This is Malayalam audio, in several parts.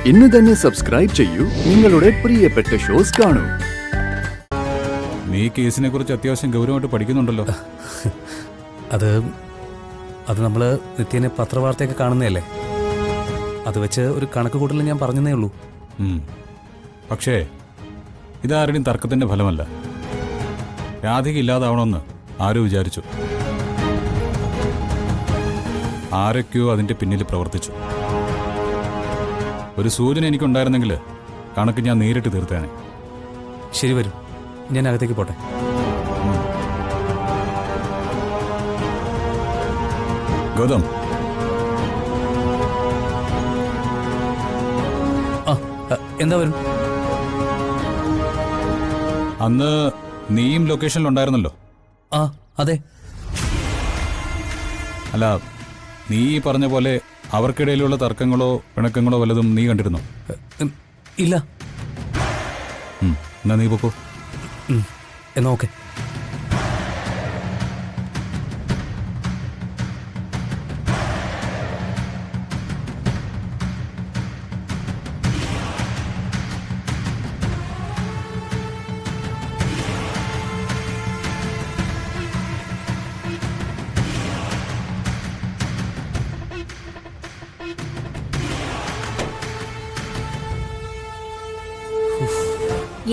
ഇന്ന് തന്നെ സബ്സ്ക്രൈബ് ചെയ്യൂ, നിങ്ങളുടെ പ്രിയപ്പെട്ട ഷോസ് കാണൂ. നീ കേസിനെ കുറിച്ച് അത്യാവശ്യം ഗൗരവമായിട്ട് പഠിക്കുന്നുണ്ടല്ലോ. അത് നമ്മള് നിത്യേന പത്രവാർത്തയൊക്കെ കാണുന്നതല്ലേ. അത് വെച്ച് ഒരു കണക്ക് കൂട്ടൽ ഞാൻ പറഞ്ഞതേ ഉള്ളൂ. പക്ഷേ ഇതാരുടെയും തർക്കത്തിന്റെ ഫലമല്ല. രാധിക ഇല്ലാതാവണമെന്ന് ആരോ വിചാരിച്ചു. ആരൊക്കെയോ അതിന്റെ പിന്നിൽ പ്രവർത്തിച്ചു. ഒരു സൂചന എനിക്കുണ്ടായിരുന്നെങ്കിൽ കണക്ക് ഞാൻ നേരിട്ട് തീർത്തേനെ. ശരി, വരും. ഞാൻ അകത്തേക്ക് പോട്ടെ. ഗൗതം, എന്താ വരും? അന്ന് നീയും ലൊക്കേഷനിൽ ഉണ്ടായിരുന്നല്ലോ. ആ, അതെ. അല്ല, നീ പറഞ്ഞ പോലെ അവർക്കിടയിലുള്ള തർക്കങ്ങളോ പിണക്കങ്ങളോ വല്ലതും നീ കണ്ടിരുന്നോ? ഇല്ല. എന്നാ നീ പൊക്കോ. എന്നാ ഓക്കെ.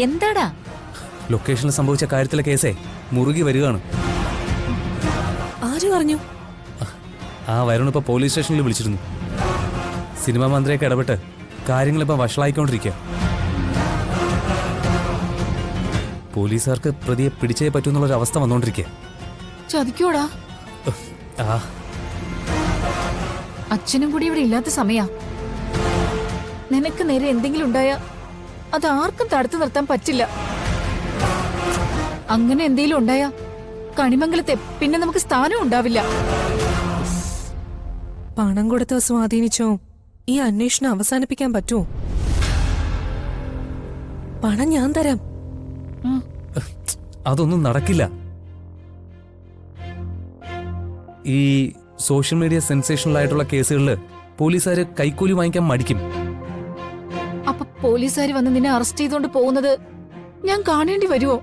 എന്താടാ? ലൊക്കേഷനിൽ സംഭവിച്ച കാര്യത്തിലെ കേസേ മുറുകി വരികയാണ്. ആര് പറഞ്ഞു? ആ വരുൺ ഇപ്പൊ പോലീസ് സ്റ്റേഷനിൽ വിളിച്ചിരുന്നു. സിനിമാ മന്ത്രിയൊക്കെ ഇടപെട്ട് കാര്യങ്ങളിപ്പോ വഷളായിക്കൊണ്ടിരിക്കുക. പോലീസുകാർക്ക് പ്രതിയെ പിടിച്ചേ പറ്റൂന്നുള്ളൊരു അവസ്ഥ വന്നോണ്ടിരിക്കുക. ചതിക്കോടാ. അച്ഛനും കൂടി ഇവിടെ ഇല്ലാത്ത സമയാ. നിനക്ക് നേരെ എന്തെങ്കിലും ഉണ്ടായാ അത് ആർക്കും തടുത്തു നിർത്താൻ പറ്റില്ല. അങ്ങനെ എന്തെങ്കിലും ഉണ്ടായാ കണിമംഗലത്തെ പിന്നെ നമുക്ക് സ്ഥാനം ഉണ്ടാവില്ല. പണം കൊടുത്തോ സ്വാധീനിച്ചോ ഈ അന്വേഷണം അവസാനിപ്പിക്കാൻ പറ്റുമോ? പണം ഞാൻ തരാം. അതൊന്നും നടക്കില്ല. ഈ സോഷ്യൽ മീഡിയ സെൻസേഷണൽ ആയിട്ടുള്ള കേസുകളില് പോലീസുകാര് കൈക്കൂലി വാങ്ങിക്കാൻ മടിക്കും. അപ്പൊ പോലീസുകാർ വന്ന് നിന്നെ അറസ്റ്റ് ചെയ്തോണ്ട് പോകുന്നത് ഞാൻ കാണേണ്ടി വരുമോ?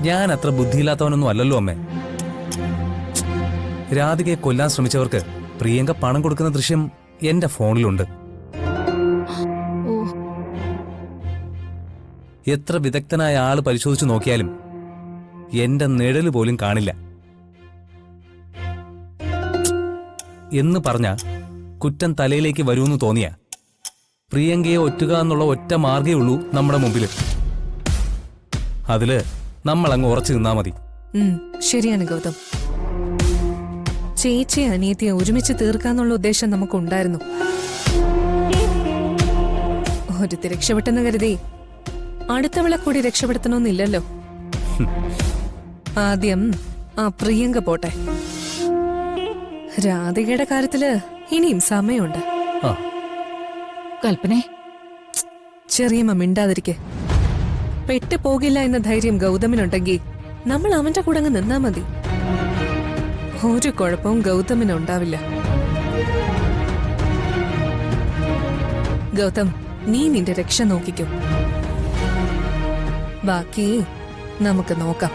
ഞാൻ അത്ര ബുദ്ധിയില്ലാത്തവനൊന്നും അല്ലല്ലോ അമ്മേ. രാധികയെ കൊല്ലാൻ ശ്രമിച്ചവർക്ക് പ്രിയങ്ക പണം കൊടുക്കുന്ന ദൃശ്യം എന്റെ ഫോണിലുണ്ട്. എത്ര വിദഗ്ധനായ ആള് പരിശോധിച്ചു നോക്കിയാലും എന്റെ നിഴല് പോലും കാണില്ല. എന്ന് പറഞ്ഞ കുറ്റം തലയിലേക്ക് വരുമെന്ന് തോന്നിയ പ്രിയങ്കയെ ഒറ്റുക എന്നുള്ള ഒറ്റ മാർഗേ ഉള്ളൂ നമ്മുടെ മുമ്പില്. അതില് നമ്മൾ അങ്ങ് ഉറച്ചു നിന്നാ മതി. ശരിയാണ് ഗൗതം. ചേച്ചിയെ അനിയത്തിയെ ഒരുമിച്ച് തീർക്കാന്നുള്ള ഉദ്ദേശം നമുക്കുണ്ടായിരുന്നു. ഒരുത്തി രക്ഷപ്പെട്ടെന്ന് കരുതി അടുത്തവളെ കൂടി രക്ഷപ്പെടുത്തണമെന്നില്ലല്ലോ. ആദ്യം ആ പ്രിയങ്ക പോട്ടെ. രാധികയുടെ കാര്യത്തില് ഇനിയും സമയമുണ്ട്. കൽപ്പനെ, ചെറിയമ്മ മിണ്ടാതിരിക്കെ. പെട്ടു പോകില്ല എന്ന ധൈര്യം ഗൗതമിനുണ്ടെങ്കിൽ നമ്മൾ അവന്റെ കൂടെ അങ്ങ് നിന്നാ മതി. ഒരു കുഴപ്പവും ഗൗതമിനുണ്ടാവില്ല. ഗൗതം, നീ നിന്റെ രക്ഷ നോക്കിക്കോ. ബാക്കി നമുക്ക് നോക്കാം.